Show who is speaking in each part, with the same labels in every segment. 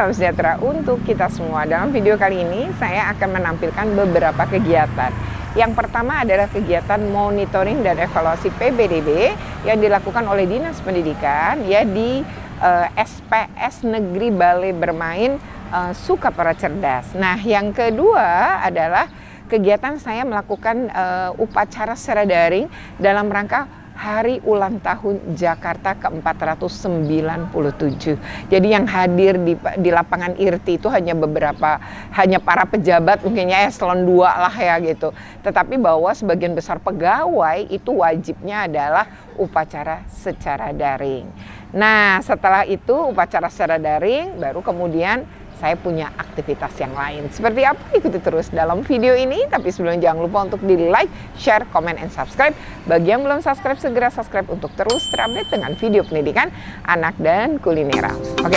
Speaker 1: Salam sejahtera untuk kita semua. Dalam video kali ini saya akan menampilkan beberapa kegiatan. Yang pertama adalah kegiatan monitoring dan evaluasi PPDB yang dilakukan oleh Dinas Pendidikan ya di SPS Negeri Balai Bermain Sukapura Cerdas. Nah, yang kedua adalah kegiatan saya melakukan upacara secara daring dalam rangka Hari Ulang Tahun Jakarta ke-497. Jadi yang hadir di lapangan IRTI itu hanya para pejabat, mungkin ya eselon 2 lah ya gitu. Tetapi bahwa sebagian besar pegawai itu wajibnya adalah upacara secara daring. Nah, setelah itu upacara secara daring, baru kemudian saya punya aktivitas yang lain. Seperti apa? Ikuti terus dalam video ini. Tapi sebelumnya jangan lupa untuk di like, share, comment, and subscribe. Bagi yang belum subscribe, segera subscribe untuk terus terupdate dengan video pendidikan anak dan kulineral. Oke.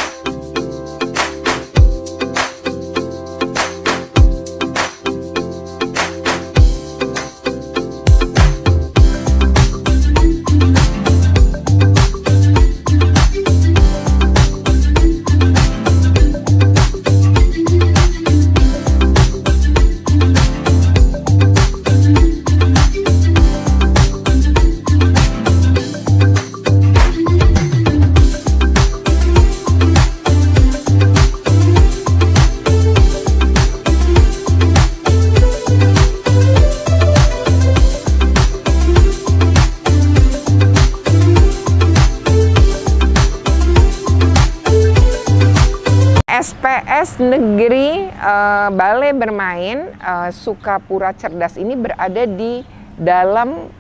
Speaker 1: SPS Negeri Balai Bermain Sukapura Cerdas ini berada di dalam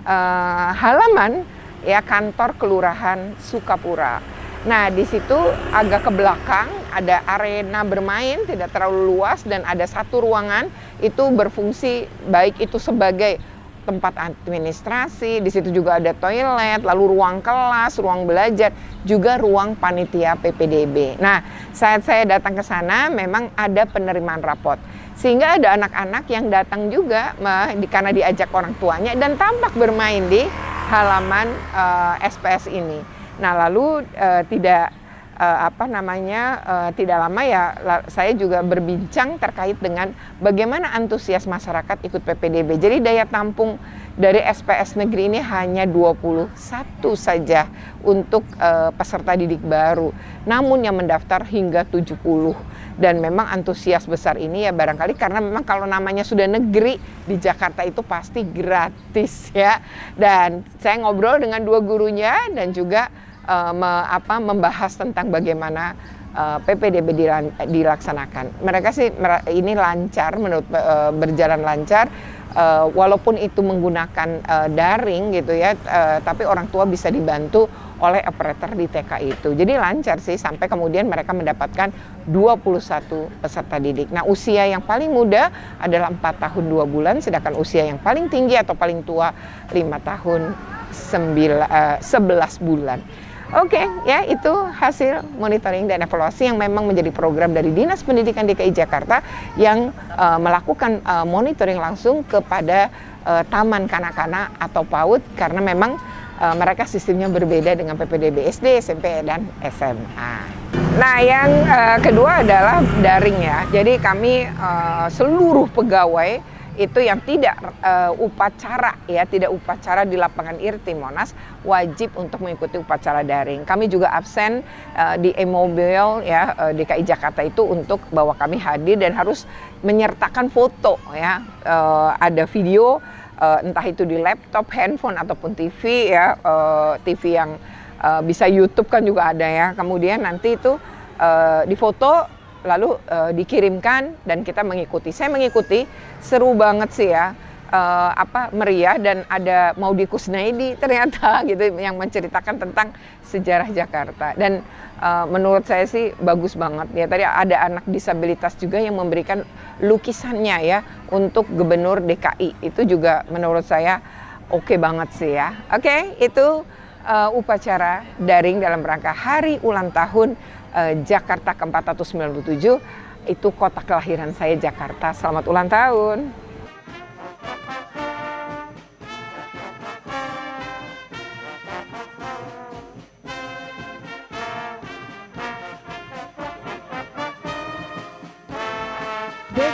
Speaker 1: halaman ya kantor Kelurahan Sukapura. Nah, di situ agak ke belakang ada arena bermain tidak terlalu luas dan ada satu ruangan itu berfungsi baik itu sebagai tempat administrasi, di situ juga ada toilet, lalu ruang kelas, ruang belajar, juga ruang panitia PPDB. Nah, saat saya datang ke sana memang ada penerimaan rapot. Sehingga ada anak-anak yang datang juga karena diajak orang tuanya dan tampak bermain di halaman SPS ini. Nah, lalu tidak lama ya saya juga berbincang terkait dengan bagaimana antusias masyarakat ikut PPDB. Jadi daya tampung dari SPS negeri ini hanya 21 saja untuk peserta didik baru. Namun yang mendaftar hingga 70. Dan memang antusias besar ini ya barangkali karena memang kalau namanya sudah negeri di Jakarta itu pasti gratis ya. Dan saya ngobrol dengan dua gurunya dan juga membahas tentang bagaimana PPDB dilaksanakan. Mereka sih ini lancar, berjalan lancar, walaupun itu menggunakan daring gitu ya, tapi orang tua bisa dibantu oleh operator di TK itu. Jadi lancar sih sampai kemudian mereka mendapatkan 21 peserta didik. Nah, usia yang paling muda adalah 4 tahun 2 bulan, sedangkan usia yang paling tinggi atau paling tua 5 tahun 11 bulan. Oke, ya itu hasil monitoring dan evaluasi yang memang menjadi program dari Dinas Pendidikan DKI Jakarta yang melakukan monitoring langsung kepada taman kanak-kanak atau PAUD karena memang mereka sistemnya berbeda dengan PPDB SD, SMP, dan SMA. Nah, yang kedua adalah daring ya. Jadi kami seluruh pegawai itu yang tidak upacara ya, tidak upacara di lapangan IRTI Monas wajib untuk mengikuti upacara daring. Kami juga absen di e-mobil ya DKI Jakarta itu untuk bahwa kami hadir dan harus menyertakan foto ya, ada video entah itu di laptop, handphone ataupun TV ya, TV yang bisa YouTube kan juga ada ya. Kemudian nanti itu difoto lalu dikirimkan dan kita mengikuti. Saya mengikuti, seru banget sih ya, meriah dan ada Maudy Kusnaidi ternyata gitu yang menceritakan tentang sejarah Jakarta dan menurut saya sih bagus banget ya. Tadi ada anak disabilitas juga yang memberikan lukisannya ya untuk Gubernur DKI, itu juga menurut saya oke banget sih ya. Oke, itu upacara daring dalam rangka Hari Ulang Tahun Jakarta ke-497, itu kota kelahiran saya Jakarta. Selamat ulang tahun.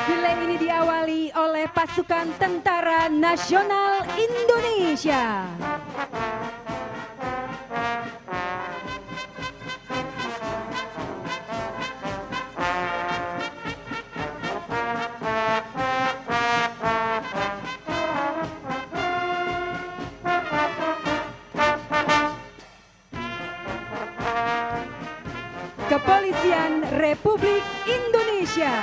Speaker 2: Defile ini diawali oleh pasukan Tentara Nasional Indonesia. Kepolisian Republik Indonesia.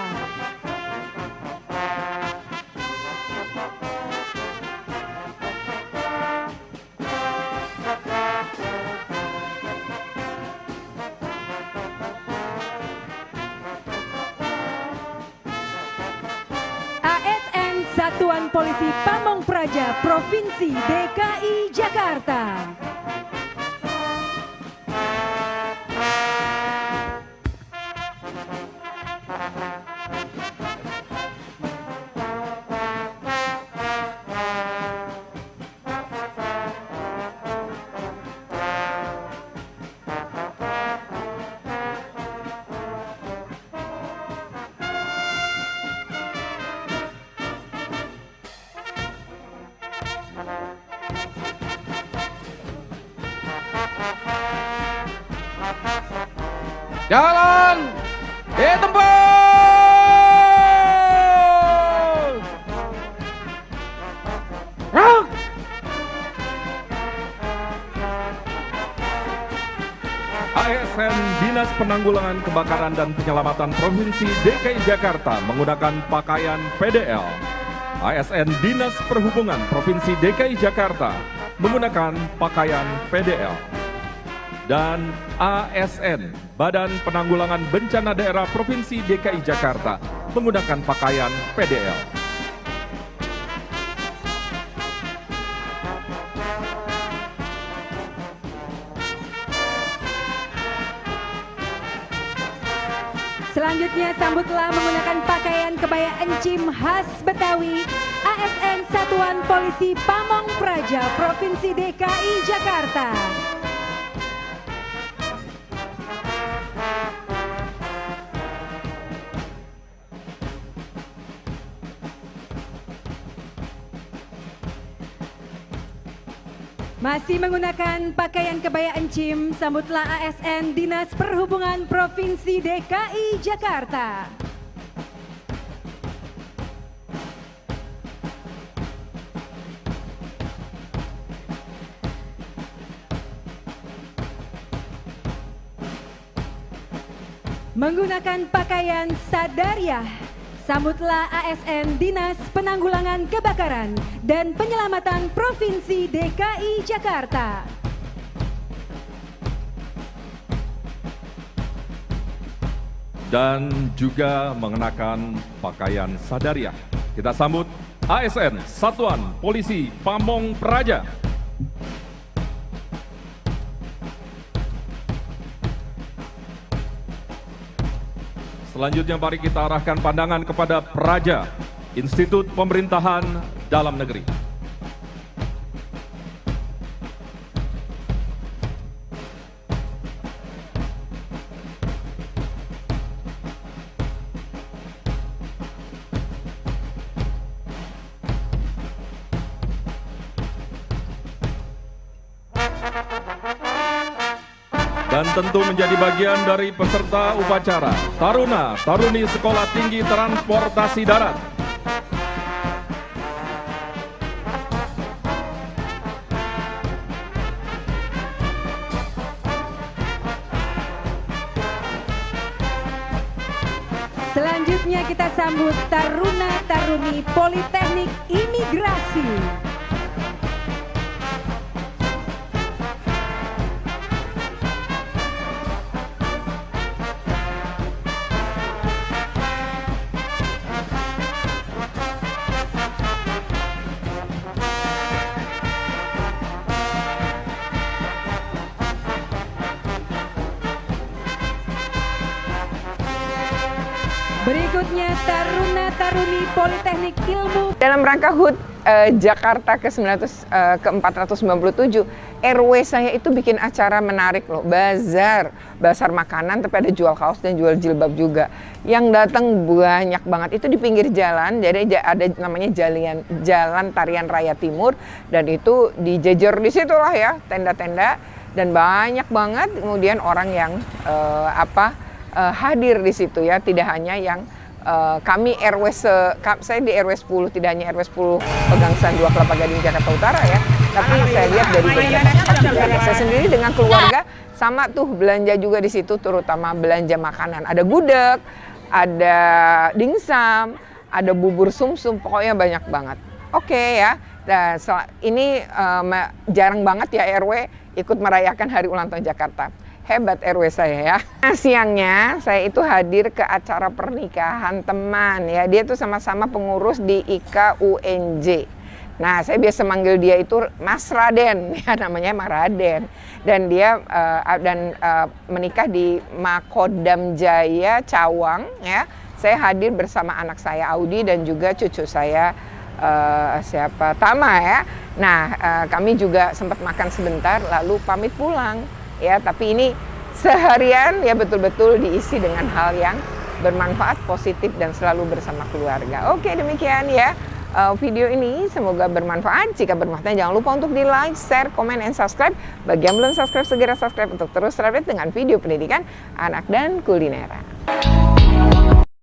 Speaker 2: ASN Satuan Polisi Pamong Praja Provinsi DKI Jakarta.
Speaker 3: Jalan ditembus. Rock. ASN Dinas Penanggulangan Kebakaran dan Penyelamatan Provinsi DKI Jakarta menggunakan pakaian PDL. ASN Dinas Perhubungan Provinsi DKI Jakarta menggunakan pakaian PDL. Dan ASN Badan Penanggulangan Bencana Daerah Provinsi DKI Jakarta menggunakan pakaian PDL.
Speaker 2: Selanjutnya sambutlah menggunakan pakaian kebaya encim khas Betawi ASN Satuan Polisi Pamong Praja Provinsi DKI Jakarta. Masih menggunakan pakaian kebaya encim, sambutlah ASN Dinas Perhubungan Provinsi DKI Jakarta. Menggunakan pakaian Sadariah, sambutlah ASN Dinas Penanggulangan Kebakaran dan Penyelamatan Provinsi DKI Jakarta.
Speaker 3: Dan juga mengenakan pakaian Sadariah. Kita sambut ASN Satuan Polisi Pamong Praja. Selanjutnya mari kita arahkan pandangan kepada Praja, Institut Pemerintahan Dalam Negeri. Dan tentu menjadi bagian dari peserta upacara Taruna Taruni Sekolah Tinggi Transportasi Darat.
Speaker 2: Selanjutnya kita sambut Taruna Taruni Politeknik Imigrasi.
Speaker 1: Berikutnya Taruna Taruni Politeknik Ilmu. Dalam rangka HUT Jakarta ke 497, RW saya itu bikin acara menarik loh, bazar makanan, tapi ada jual kaos dan jual jilbab juga. Yang datang banyak banget, itu di pinggir jalan, jadi ada namanya Jalan Tarian Raya Timur, dan itu dijejer di situ lah ya, tenda-tenda, dan banyak banget kemudian orang yang hadir di situ ya, tidak hanya yang kami saya di RW 10, tidak hanya RW 10 Pegangsaan 2 Kelapa Gading Jakarta Utara ya, tapi saya lihat dari beberapa tempat juga ada. Saya sendiri dengan keluarga sama tuh belanja juga di situ, terutama belanja makanan. Ada gudeg, ada dimsum, ada bubur sumsum, pokoknya banyak banget. Oke ya, nah, ini jarang banget ya RW ikut merayakan Hari Ulang Tahun Jakarta. Hebat RW saya ya. Nah, siangnya saya itu hadir ke acara pernikahan teman ya. Dia tuh sama-sama pengurus di IKUNJ. Nah, saya biasa manggil dia itu Mas Raden, ya namanya Mas Raden. Dan dia menikah di Makodam Jaya Cawang ya. Saya hadir bersama anak saya Audi dan juga cucu saya Tama ya. Nah, kami juga sempat makan sebentar lalu pamit pulang. Ya, tapi ini seharian ya betul-betul diisi dengan hal yang bermanfaat, positif, dan selalu bersama keluarga. Oke, demikian ya video ini, semoga bermanfaat. Jika bermanfaat jangan lupa untuk di like, share, komen, and subscribe. Bagi yang belum subscribe segera subscribe untuk terus terupdate dengan video pendidikan anak dan kulineran.